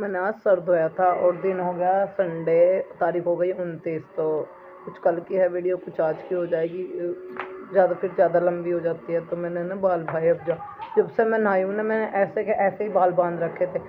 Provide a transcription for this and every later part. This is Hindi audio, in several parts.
मैंने आज सर धोया था और दिन हो गया संडे, तारीख हो गई 29। तो कुछ कल की है वीडियो, कुछ आज की हो जाएगी, ज़्यादा लंबी हो जाती है। तो मैंने ना बाल भाई अब जब से मैं नहाई हूँ ना, मैंने ऐसे के ऐसे ही बाल बांध रखे थे।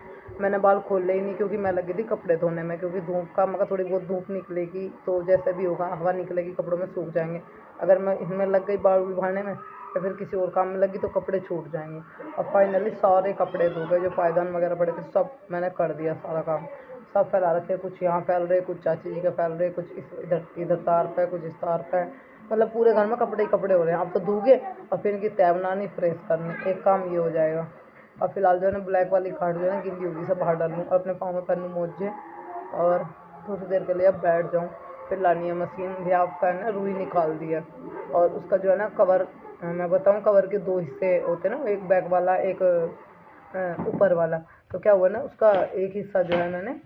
मैंने बाल खोले ही नहीं क्योंकि मैं लगी थी कपड़े धोने में, क्योंकि धूप का मगर थोड़ी बहुत धूप निकलेगी तो जैसे भी होगा हवा निकलेगी कपड़ों में सूख जाएंगे। अगर मैं इसमें लग गई बाल उभारने में या फिर किसी और काम में लगी तो कपड़े छूट जाएंगे। अब फाइनली सारे कपड़े धो गए, जो पायदान वगैरह पड़े थे सब मैंने कर दिया, सारा काम सब फैला रखे। कुछ यहाँ फैल रहे, कुछ चाची जी का फैल रहे, कुछ इधर तार पे, कुछ इस तार पे, मतलब पूरे घर में कपड़े ही कपड़े हो रहे हैं। अब तो धोगे और फिर इनकी तय बनानी, प्रेस करनी, एक काम ये हो जाएगा। और फिलहाल जो है ना ब्लैक वाली खाट जो है ना गीली होगी, सब बाहर डालूँ और अपने पाँव में पहनूँ मोजे और थोड़ी देर के लिए अब बैठ जाऊँ। फिर लानी है मशीन भी, आपका है ना रुई निकाल दी है और उसका जो है ना कवर, मैं बताऊँ कवर के 2 हिस्से होते हैं ना, एक बैक वाला एक ऊपर वाला। तो क्या हुआ ना, उसका एक हिस्सा जो है मैंने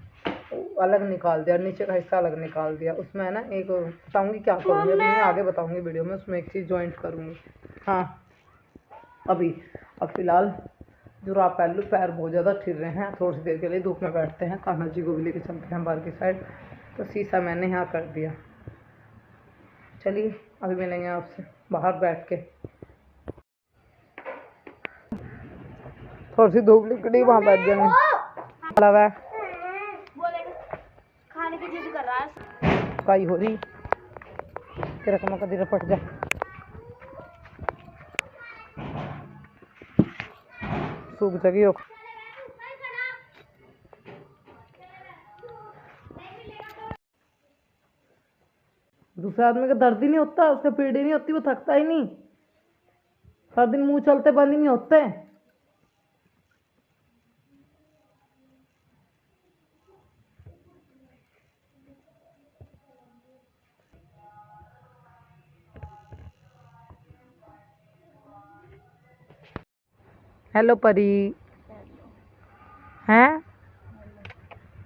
अलग निकाल दिया, नीचे का हिस्सा अलग निकाल दिया। उसमें है ना एक, बताऊँगी क्या करूँगी अभी, मैं आगे बताऊँगी वीडियो में, उसमें एक चीज़ जॉइंट करूँगी। हाँ अब फिलहाल जुराब पहन लूँ, पैर बहुत ज़्यादा ठिर रहे हैं। थोड़ी सी देर के लिए धूप में बैठते हैं, कान्हा जी को भी लेके चलते हैं बाहर की साइड। तो शीशा मैंने यहाँ कर दिया। चलिए अभी मिलेंगे आपसे बाहर बैठ के। थोड़ी सी धूप निकली, वहाँ बैठ जाएंगे। खाने की चीज कर रहा है, काई हो रही तेरा कमा का पट जा। सूख जगी हो, दूसरे आदमी का दर्द ही नहीं होता, उसका पीड़ ही नहीं होती, वो थकता ही नहीं, हर दिन मुंह चलते बंद ही नहीं होते। हेलो परी हैं,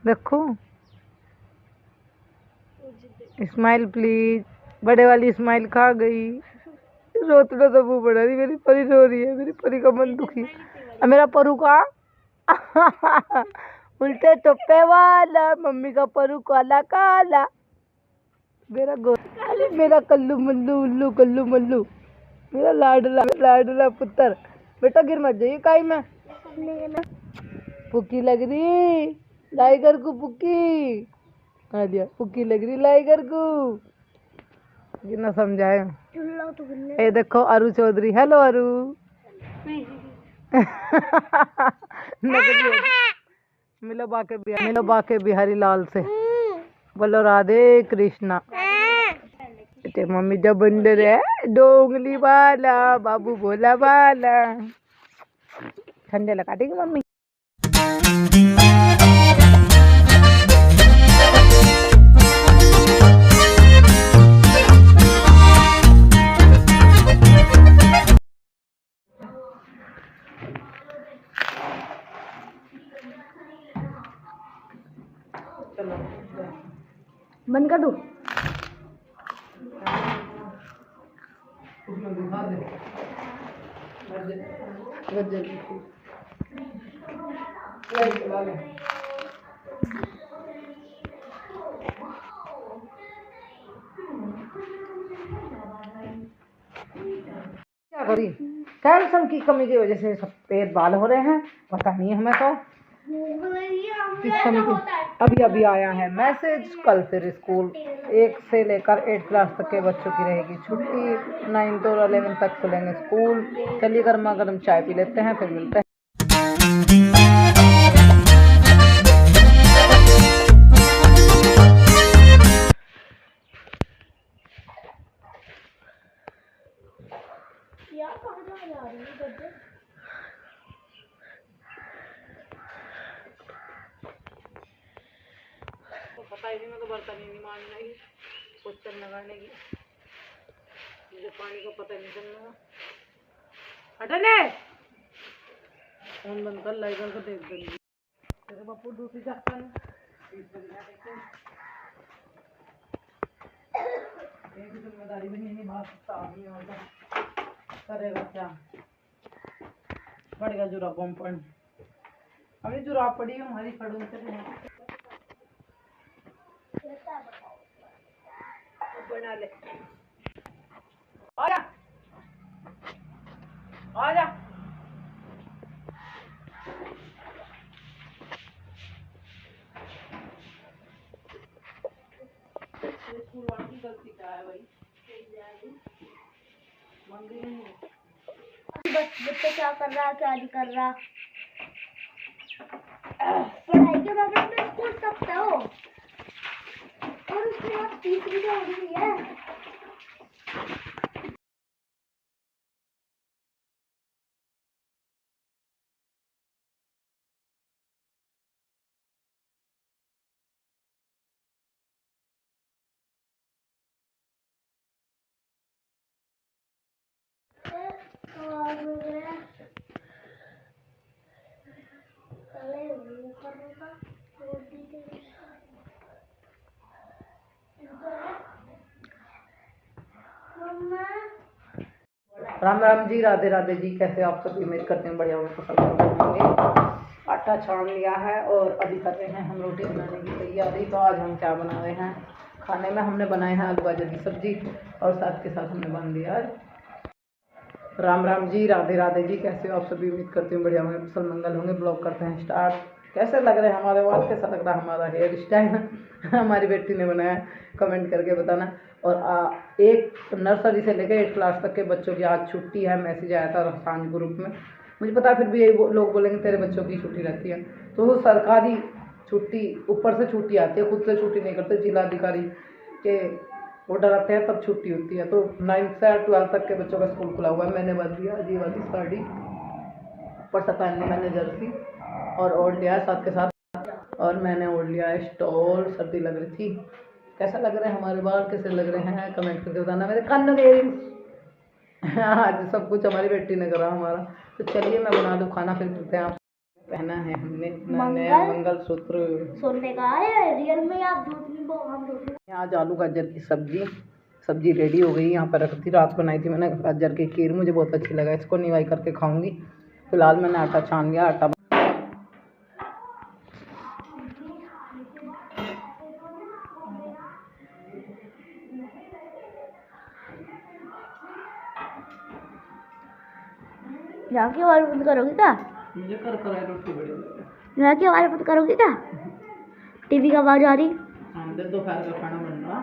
देखो स्माइल प्लीज। बड़े वाली स्माइल खा गई, रोतना तो वो बड़ा रही, मेरी परी रो रही है, मेरी परी का मन दुखी। अब मेरा परू का उल्टे टोपे वाला, मम्मी का परू काला काला, मेरा मेरा कल्लू मल्लू उल्लू कल्लू मल्लू, मेरा लाडला पुत्र। बेटा गिर मत जाइए काई में, पुक्की लग रही लाइगर को, पुक्की आ दिया, पुक्की लग रही लाइगर को, कितना समझाए। ये देखो अरु चौधरी, हेलो अरु मिलो बाके बिहारी लाल से, बोलो राधे कृष्णा। मम्मी जब बंदर है, डोंगली वाला बाबू भोला वाला, ठंडे लगा देगी मम्मी। बंद कर दूं? क्या करी, कैल्शियम की कमी की वजह से सफेद बाल हो रहे हैं, पता नहीं हमें तो किस कमी की। अभी आया है मैसेज, कल फिर स्कूल 1 से लेकर 8 क्लास तक के बच्चों की रहेगी छुट्टी, 9 और 11 तक खुलेंगे स्कूल। चलिए गर्मा गर्म चाय पी लेते हैं, फिर मिलते हैं। पता ही नहीं, मैं तो बर्तन ही नहीं मांगने की, पोछन लगाने की, मुझे पानी का पता नहीं चलना। हटने फोन बंद कर, लाइकर को देख देंगे तेरे बापू दूसरी चाहता है एक जिम्मेदारी भी नहीं निभा सकता आदमी, और करेगा क्या, पड़ेगा जुरा पंपन। अभी जुराब पड़ी है हमारी खड़ों से बना ले। आजा आजा स्कूल वालों की गलती क्या है भाई? मंगी नहीं बच्चा क्या कर रहा क्या नहीं कर रहा। पढ़ाई के मामले में स्कूल सकता हो और उसके बाद तीसरी तो हो गई है। राम राम जी, राधे राधे जी। कैसे आप सब? उम्मीद करते हैं बढ़िया होंगे। पसंद आटा छान लिया है और अभी कर रहे हैं हम रोटी बनाने की तैयारी। तो आज हम क्या बना रहे हैं? खाने में हमने बनाए हैं आलू गाजर की सब्जी और साथ के साथ हमने बना दिया आज। राम राम जी, राधे राधे जी। कैसे हो आप सभी? उम्मीद करती हूँ बढ़िया होंगे, कुशल मंगल होंगे। ब्लॉग करते हैं स्टार्ट। कैसे लग रहे हैं हमारे बाल? कैसा लग रहा है हमारा हेयर स्टाइल? हमारी बेटी ने बनाया, कमेंट करके बताना। और एक नर्सरी से लेकर 8 क्लास तक के बच्चों की आज छुट्टी है। मैसेज आया था सांझ ग्रुप में। मुझे पता है फिर भी यही लोग बोलेंगे तेरे बच्चों की छुट्टी रहती है। तो वो सरकारी छुट्टी, ऊपर से छुट्टी आती है, खुद से छुट्टी नहीं करते। जिलाधिकारी के ऑर्डर आते हैं तब छुट्टी होती है। तो 9th से 12 तक के बच्चों का स्कूल खुला हुआ है। मैंने बन दिया ये वाली साड़ी, ऊपर से पहन ली मैंने जर्सी और ओढ़ लिया है साथ के साथ। और मैंने ओढ़ लिया है स्टॉल। सर्दी लग रही थी। कैसा लग रहा है हमारे बाल? कैसे लग रहे हैं कमेंट करके बताना। मेरे कान के इयरिंग्स आज सब कुछ हमारी बेटी ने करा हमारा। तो चलिए मैं बना दूँ खाना, फिर करते हैं। आप पहना है हमने नया मंगलसूत्र। सोने का है रियल में। आप झूठ नहीं बोल, हम झूठ नहीं। आज आलू गाजर की सब्जी रेडी हो गई। यहाँ पर रख थी, रात बनाई थी मैंने गाजर की खीर। मुझे बहुत अच्छी लगा, इसको निवाई करके खाऊंगी। फिलहाल मैंने आटा छान लिया। आटा यहाँ की आवाज बंद करोगी क्या? मुझे कर रोटी बड़ी लगे। यहाँ की आवाज बंद करोगी क्या? टीवी की आवाज आ रही। हाँ, दोपहर का खाना बन रहा।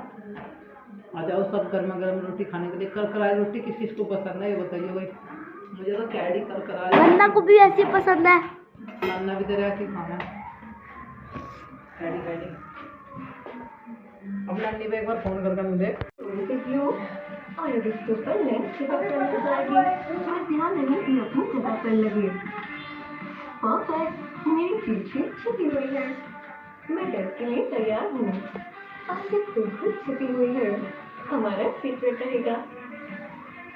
आ जाओ सब गर्मा गर्म रोटी खाने के लिए। करकराई रोटी किस किस को पसंद है ये बताइए भाई। मुझे तो कैडी करकराई। नन्ना को भी ऐसी पसंद है। नन्ना भी तेरे ऐसी खाना कैडी। अब नन्नी पे एक बार फोन करके मुझे ध्यान नहीं कि अपनी जगह पर लगे। परफेक्ट, मेरी पीछे छिपी हुई है। मैं टेस्ट के लिए तैयार हूँ। आपसे खुद छिपी हुई है। हमारा सीक्रेट रहेगा।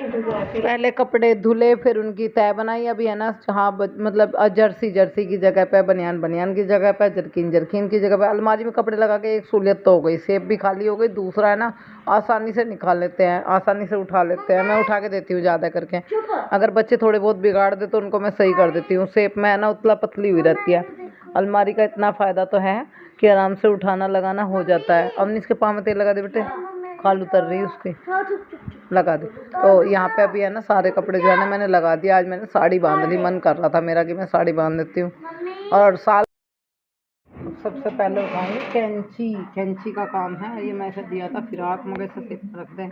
पहले कपड़े धुले, फिर उनकी तय बनाई। अभी है ना, हाँ मतलब जर्सी की जगह पे, बनियान की जगह पे, जरकीन की जगह पे। अलमारी में कपड़े लगा के एक सहूलियत तो हो गई, सेब भी खाली हो गई। दूसरा है ना, आसानी से निकाल लेते हैं, आसानी से उठा लेते हैं। मैं उठा के देती हूँ ज़्यादा करके। अगर बच्चे थोड़े बहुत बिगाड़ दे तो उनको मैं सही कर देती हूँ। सेब में है ना उतला पतली हुई रहती है। अलमारी का इतना फ़ायदा तो है कि आराम से उठाना लगाना हो जाता है। अमनी इसके पाँव में तेल लगा दे बेटे, खाल उतर रही है उसकी, लगा दे। तो यहाँ पे अभी है ना सारे कपड़े जो है ना मैंने लगा दिया। आज मैंने साड़ी बांध ली, मन कर रहा था मेरा कि मैं साड़ी बांध देती हूँ। और सबसे पहले उठाऊंगी कैंची का काम है। ये मैं इसे दिया था फिराक मगर इसे सिर पर रख दें।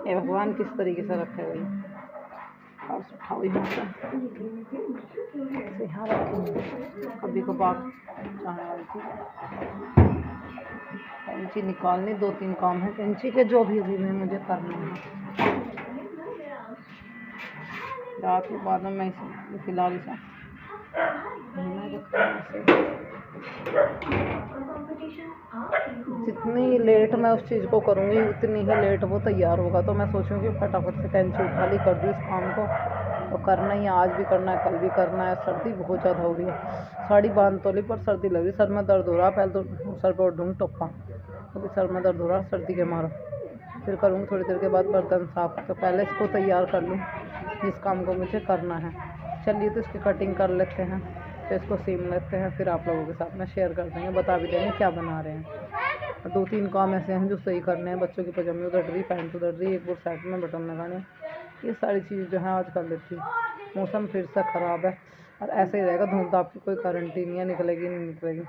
ये भगवान किस तरीके से रखे हुए और उठाओ यहाँ से यहाँ रखेंगे। कभी कभार कैंची निकालनी, 2-3 काम है कैंची के जो भी अभी में मुझे करना है। रात के बाद में मैं इसे फिलहाल इसे जितनी लेट मैं उस चीज़ को करूँगी उतनी ही लेट वो तैयार होगा। तो मैं सोचूँगी फटाफट से कैंची उठा ली, कर दूँ इस काम को। तो करना ही, आज भी करना है, कल भी करना है। सर्दी बहुत ज़्यादा हो रही है। साड़ी बांध तो ली पर सर्दी लग रही, सर में दर्द हो रहा। पहले तो सर पर ओढ़ूँगी टोपा, क्योंकि सर में दर्द हो रहा सर्दी के मारे। फिर करूँगी थोड़ी देर के बाद बर्तन साफ। तो पहले इसको तैयार कर लूँ जिस काम को मुझे करना है। चलिए तो इसकी कटिंग कर लेते हैं। तो इसको सीम लेते हैं, फिर आप लोगों के साथ में शेयर कर देंगे, बता भी देंगे क्या बना रहे हैं। और 2-3 काम ऐसे हैं जो सही करने हैं। बच्चों की पजामी उधर रही, पैंट उधर रही, एक वो साइड में बटन लगाने, ये सारी चीज़ जो है आज कर लेती हूँ। मौसम फिर से ख़राब है और ऐसे ही रहेगा, धूप धाप की कोई गारंटी नहीं है, निकलेगी नहीं निकलेगी।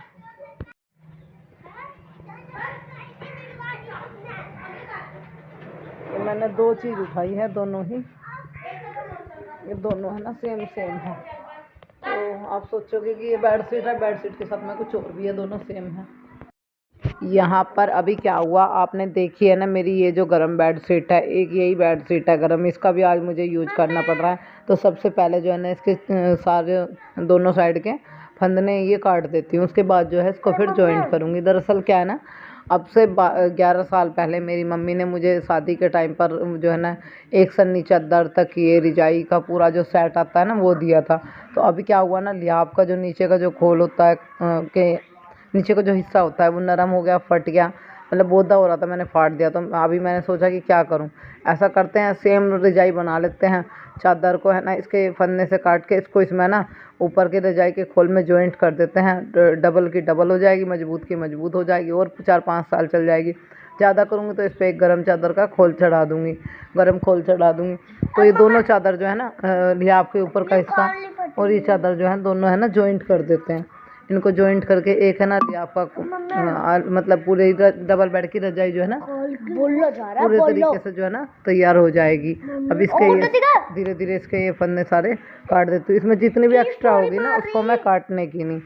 ये मैंने 2 चीज़ उठाई है, दोनों ही ये दोनों है ना सेम है। तो आप सोचोगे कि ये बेडशीट है, बेडशीट के साथ में कुछ और भी है, दोनों सेम है। यहाँ पर अभी क्या हुआ आपने देखी है ना, मेरी ये जो गरम बेडशीट है, एक यही बेडशीट है गरम, इसका भी आज मुझे यूज करना पड़ रहा है। तो सबसे पहले जो है ना इसके सारे दोनों साइड के फंदने ये काट देती हूँ, उसके बाद जो है इसको फिर जॉइंट करूँगी। दरअसल क्या है ना, अब से 11 साल पहले मेरी मम्मी ने मुझे शादी के टाइम पर जो है ना एक सन्नी चादर तक ये रजाई का पूरा जो सेट आता है ना वो दिया था। तो अभी क्या हुआ ना, लिहाफ का जो नीचे का जो खोल होता है के नीचे का जो हिस्सा होता है वो नरम हो गया, फट गया, मतलब बोदा हो रहा था, मैंने फाड़ दिया। तो अभी मैंने सोचा कि क्या करूं, ऐसा करते हैं सेम रजाई बना लेते हैं। चादर को है ना इसके फन्ने से काट के इसको इसमें ना ऊपर के रजाई के खोल में जॉइंट कर देते हैं। डबल की डबल हो जाएगी, मजबूत की मजबूत हो जाएगी और 4-5 साल चल जाएगी। ज़्यादा करूँगी तो इस पर एक गर्म चादर का खोल चढ़ा दूँगी, गर्म खोल चढ़ा दूँगी। तो ये दोनों चादर जो है ना लिहाफ के ऊपर का हिस्सा और ये चादर जो है दोनों है ना जॉइंट कर देते हैं। इनको जॉइंट करके एक है ना लिहाफ का मतलब पूरे डबल बेड की रजाई जो है ना पूरे तरीके से जो है ना तैयार हो जाएगी। अब इसके ये धीरे धीरे इसके ये फन्ने सारे काट देती हूँ। इसमें जितनी भी एक्स्ट्रा होगी ना उसको मैं काटने की नहीं,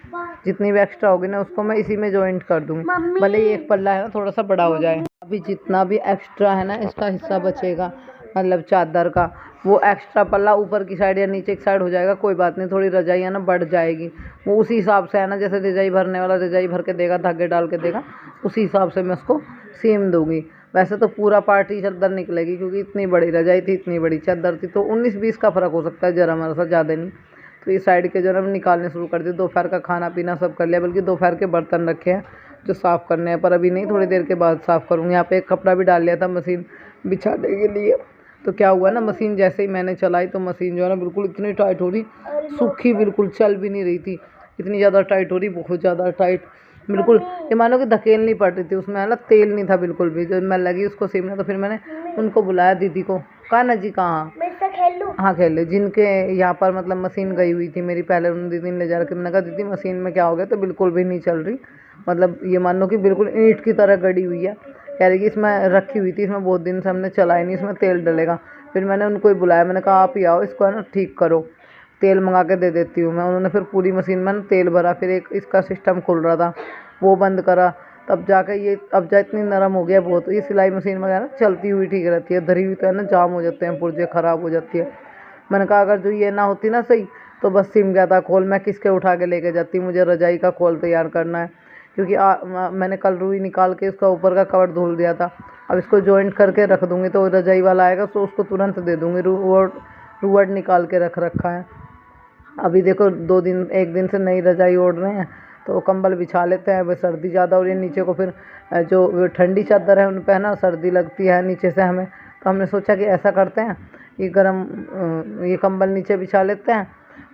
जितनी भी एक्स्ट्रा होगी ना उसको मैं इसी में जॉइंट कर दूँगी, भले ही एक पल्ला है ना थोड़ा सा बड़ा हो जाए। अभी जितना भी एक्स्ट्रा है ना इसका हिस्सा बचेगा, मतलब चादर का, वो एक्स्ट्रा पल्ला ऊपर की साइड या नीचे की साइड हो जाएगा, कोई बात नहीं, थोड़ी रजाई है ना बढ़ जाएगी। वो उसी हिसाब से है ना, जैसे रजाई भरने वाला रजाई भर के देगा, धागे डाल के देगा, उसी हिसाब से मैं उसको सीम दूंगी। वैसे तो पूरा पार्ट ही चादर निकलेगी क्योंकि इतनी बड़ी रजाई थी, इतनी बड़ी चादर थी, तो 19-20 का फ़र्क हो सकता है, जरा मेरा सा ज़्यादा नहीं। तो ये साइड के जो है निकालने शुरू कर दिए। दोपहर का खाना पीना सब कर लिया, बल्कि दोपहर के बर्तन रखे हैं जो साफ़ करने हैं, पर अभी नहीं, थोड़ी देर के बाद साफ़ करूँगी। यहाँ पे एक कपड़ा भी डाल लिया था मशीन बिछाने के लिए। तो क्या हुआ ना, मशीन जैसे ही मैंने चलाई तो मशीन जो है ना बिल्कुल इतनी टाइट हो रही, सूखी बिल्कुल चल भी नहीं रही थी, इतनी ज़्यादा टाइट हो रही, बहुत ज़्यादा टाइट, बिल्कुल ये मानो कि धकेलनी पड़ रही थी। उसमें है ना तेल नहीं था बिल्कुल भी। जब मैं लगी उसको सीमने तो फिर मैंने उनको बुलाया, दीदी को कहा ना जी कहाँ, हाँ खेल लो, जिनके यहाँ पर मतलब मशीन गई हुई थी मेरी पहले, उन दीदी ने ले जा रखी। मैंने कहा दीदी मशीन में क्या हो गया, तो बिल्कुल भी नहीं चल रही, मतलब ये मानो कि बिल्कुल ईंट की तरह गड़ी हुई है। कह रही कि इसमें रखी हुई थी, इसमें बहुत दिन से हमने चलाई नहीं, इसमें तेल डलेगा। फिर मैंने उनको ही बुलाया, मैंने कहा आप ही आओ, इसको है ना ठीक करो, तेल मंगा के दे देती हूँ मैं। उन्होंने फिर पूरी मशीन में ना तेल भरा, फिर एक इसका सिस्टम खुल रहा था वो बंद करा, तब जाके ये अब जा इतनी नरम हो गया बहुत। ये सिलाई मशीन वगैरह चलती हुई ठीक रहती है, धरी हुई तो है ना जाम हो जाते हैं, पुर्जे ख़राब हो जाती है। मैंने कहा अगर जो ये ना होती ना सही तो बस सिम गया था खोल, मैं किसके उठा के लेके जाती, मुझे रजाई का खोल तैयार करना है। क्योंकि मैंने कल रुई निकाल के इसका ऊपर का कवर धुल दिया था। अब इसको जॉइंट करके रख दूँगी, तो रजाई वाला आएगा तो उसको तुरंत दे दूँगी। रूवट निकाल के रख रखा है। अभी देखो 1 दिन से नई रजाई ओढ़ रहे हैं, तो कंबल बिछा लेते हैं। वह सर्दी ज़्यादा हो रही है, नीचे को फिर जो ठंडी चादर है उन पर है ना सर्दी लगती है नीचे से हमें। तो हमने सोचा कि ऐसा करते हैं, ये कंबल नीचे बिछा लेते हैं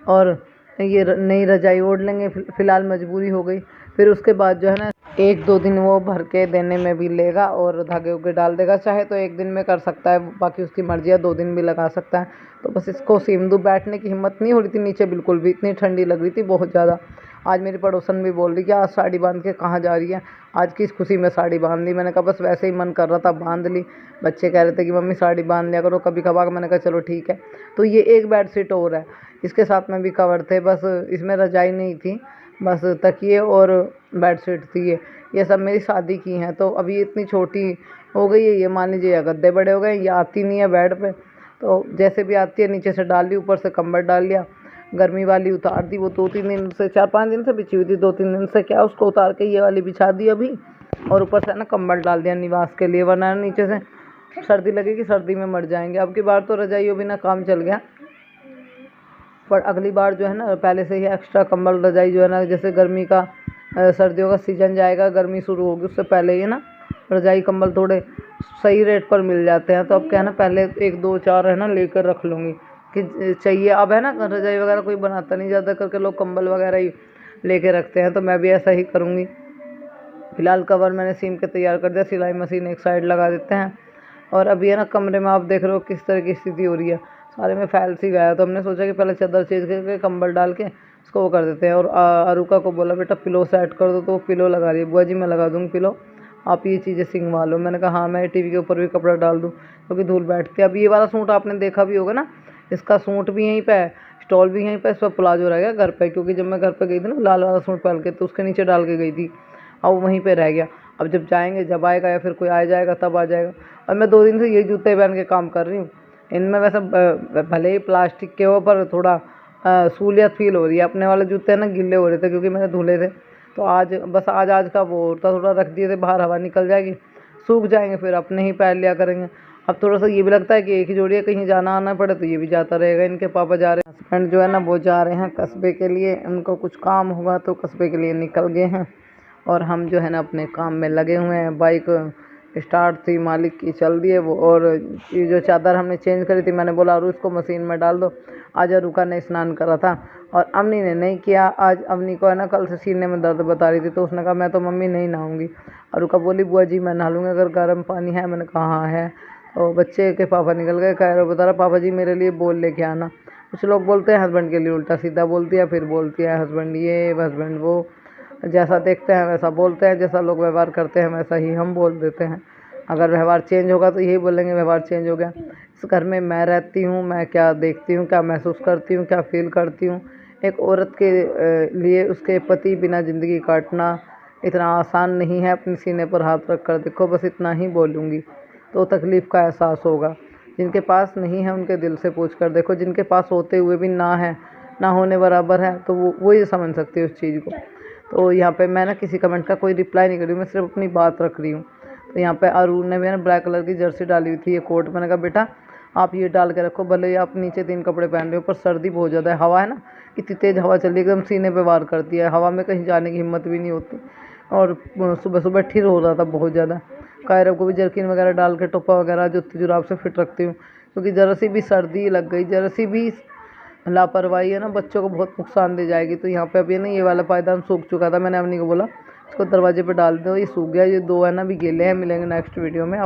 और ये नई रजाई ओढ़ लेंगे। फ़िलहाल मजबूरी हो गई। फिर उसके बाद जो है ना 1-2 दिन वो भर के देने में भी लेगा और धागे उगे डाल देगा। चाहे तो 1 दिन में कर सकता है, बाकी उसकी मर्ज़ी है, 2 दिन भी लगा सकता है। तो बस इसको सीम दूँ, बैठने की हिम्मत नहीं हो रही थी नीचे बिल्कुल भी, इतनी ठंडी लग रही थी बहुत ज़्यादा। आज मेरी पड़ोसन भी बोल रही कि आज साड़ी बांध के कहाँ जा रही है, आज किस खुशी में साड़ी बांध ली। मैंने कहा बस वैसे ही मन कर रहा था बांध ली। बच्चे कह रहे थे कि मम्मी साड़ी बांध लिया करो कभी कभार, मैंने कहा चलो ठीक है। तो ये एक बेडशीट और है, इसके साथ में भी कवर थे, बस इसमें रजाई नहीं थी, बस तकिए और बेडशीट थी। ये सब मेरी शादी की हैं। तो अभी इतनी छोटी हो गई है ये, मान लीजिए या गद्दे बड़े हो गए, ये आती नहीं है बेड पे, तो जैसे भी आती है नीचे से डाल ली, ऊपर से कंबल डाल लिया, गर्मी वाली उतार दी। वो 2-3 दिन से 4-5 दिन से बिछी हुई थी, 2-3 दिन से क्या उसको उतार के ये वाली बिछा दी अभी, और ऊपर से ना कंबल डाल दिया निवास के लिए, वरना नीचे से सर्दी लगेगी, सर्दी में मर जाएंगे। अब की बार तो रजाइयों बिना काम चल गया, पर अगली बार जो है ना पहले से ही एक्स्ट्रा कंबल रजाई जो है ना, जैसे गर्मी का सर्दियों का सीजन जाएगा, गर्मी शुरू होगी, उससे पहले ही ना रजाई कंबल थोड़े सही रेट पर मिल जाते हैं। तो अब क्या है ना, पहले 1-2-4 है ना लेकर रख लूँगी, कि चाहिए। अब है ना रजाई वगैरह कोई बनाता नहीं, ज़्यादा करके लोग कंबल वगैरह ही लेके रखते हैं, तो मैं भी ऐसा ही करूँगी। फिलहाल कवर मैंने सीम के तैयार कर दिया, सिलाई मशीन एक साइड लगा देते हैं। और अभी है ना कमरे में आप देख रहे हो किस तरह की स्थिति हो रही है, सारे में फैल सी गया है। तो हमने सोचा कि पहले चादर चेंज करके कंबल डाल के उसको वो कर देते हैं। और अरुका को बोला बेटा पिलो सेट कर दो, तो वो पिलो लगा रही है। बुआ जी मैं लगा दूँगी पिलो, आप ये चीज़ें सिंगवा लो। मैंने कहा हाँ, मैं टीवी के ऊपर भी कपड़ा डाल दूँ क्योंकि धूल बैठती है। अब ये वाला सूट आपने देखा भी होगा ना, इसका सूट भी यहीं पे है, स्टॉल भी यहीं पे, इस पर प्लाजो रह गया घर पे, क्योंकि जब मैं घर पे गई थी ना लाल वाला सूट पहन के, तो उसके नीचे डाल के गई थी, अब वहीं पे रह गया। अब जब जाएंगे, जब आएगा या फिर कोई आ जाएगा तब आ जाएगा। और मैं 2 दिन से यही जूते पहन के काम कर रही हूँ। इनमें वैसे भले ही प्लास्टिक के हो, पर थोड़ा सहूलियत फील हो रही है। अपने वाले जूते ना गिले हो रहे थे क्योंकि मैंने धुले थे, तो आज का वो होता, थोड़ा रख दिए थे बाहर, हवा निकल जाएगी, सूख जाएंगे, फिर अपने ही पहन लिया करेंगे। अब थोड़ा सा ये भी लगता है कि एक ही जोड़ी है, कहीं जाना आना पड़े तो ये भी जाता रहेगा। इनके पापा जा रहे हैं, हस्बैंड जो है ना वो जा रहे हैं कस्बे के लिए, उनको कुछ काम होगा तो कस्बे के लिए निकल गए हैं। और हम जो है ना अपने काम में लगे हुए हैं। बाइक स्टार्ट थी मालिक की, चल दिए वो। और ये जो चादर हमने चेंज करी थी, मैंने बोला अरु इसको मशीन में डाल दो। आज अरुका ने स्नान करा था और अवनी ने नहीं किया। आज अवनी को है ना कल से सीने में दर्द बता रही थी, तो उसने कहा मैं तो मम्मी नहीं नहाऊंगी। अरुका बोली बुआ जी मैं नहा लूँगी अगर गर्म पानी है। मैंने कहा हाँ है। तो बच्चे के पापा निकल गए, कह रहे बता रहा पापा जी मेरे लिए बोल लेके आना। कुछ लोग बोलते हैं हस्बैंड के लिए उल्टा सीधा बोलती है, फिर बोलती है हस्बैंड ये हस्बैंड वो। जैसा देखते हैं वैसा बोलते हैं, जैसा लोग व्यवहार करते हैं वैसा ही हम बोल देते हैं। अगर व्यवहार चेंज होगा तो यही बोलेंगे व्यवहार चेंज हो गया। इस घर में मैं रहती हूँ, मैं क्या देखती हूँ, क्या महसूस करती हूँ, क्या फील करती हूँ। एक औरत के लिए उसके पति बिना ज़िंदगी काटना इतना आसान नहीं है। अपने सीने पर हाथ रख कर देखो, बस इतना ही बोलूँगी तो तकलीफ़ का एहसास होगा। जिनके पास नहीं है उनके दिल से पूछ कर देखो, जिनके पास होते हुए भी ना है, ना होने बराबर है, तो वो ही समझ सकते हैं उस चीज़ को। तो यहाँ पे मैं ना किसी कमेंट का कोई रिप्लाई नहीं कर रही हूँ, मैं सिर्फ अपनी बात रख रही हूँ। तो यहाँ पे अरुण ने भी ना ब्लैक कलर की जर्सी डाली हुई थी, ये कोट। मैंने कहा बेटा आप ये डाल के रखो, भले ही आप नीचे 3 कपड़े पहन रहे हो, पर सर्दी बहुत ज़्यादा है, हवा है ना इतनी तेज़ हवा चल रही है, एकदम सीने पे वार करती है, हवा में कहीं जाने की हिम्मत भी नहीं होती। और सुबह सुबह ठिर हो रहा था बहुत ज़्यादा। कायरव को भी जर्किन वगैरह डाल के टोपा वगैरह जुत्ती जुराब से फिट रखती हूँ, क्योंकि ज़रा सी भी सर्दी लग गई, ज़रा सी भी लापरवाही है ना बच्चों को बहुत नुकसान दे जाएगी। तो यहाँ पे अभी ना ये वाला पायदान सूख चुका था, मैंने अवनी को बोला इसको दरवाजे पे डाल दो, ये सूख गया। ये 2 है ना अभी गीले हैं। मिलेंगे नेक्स्ट वीडियो में।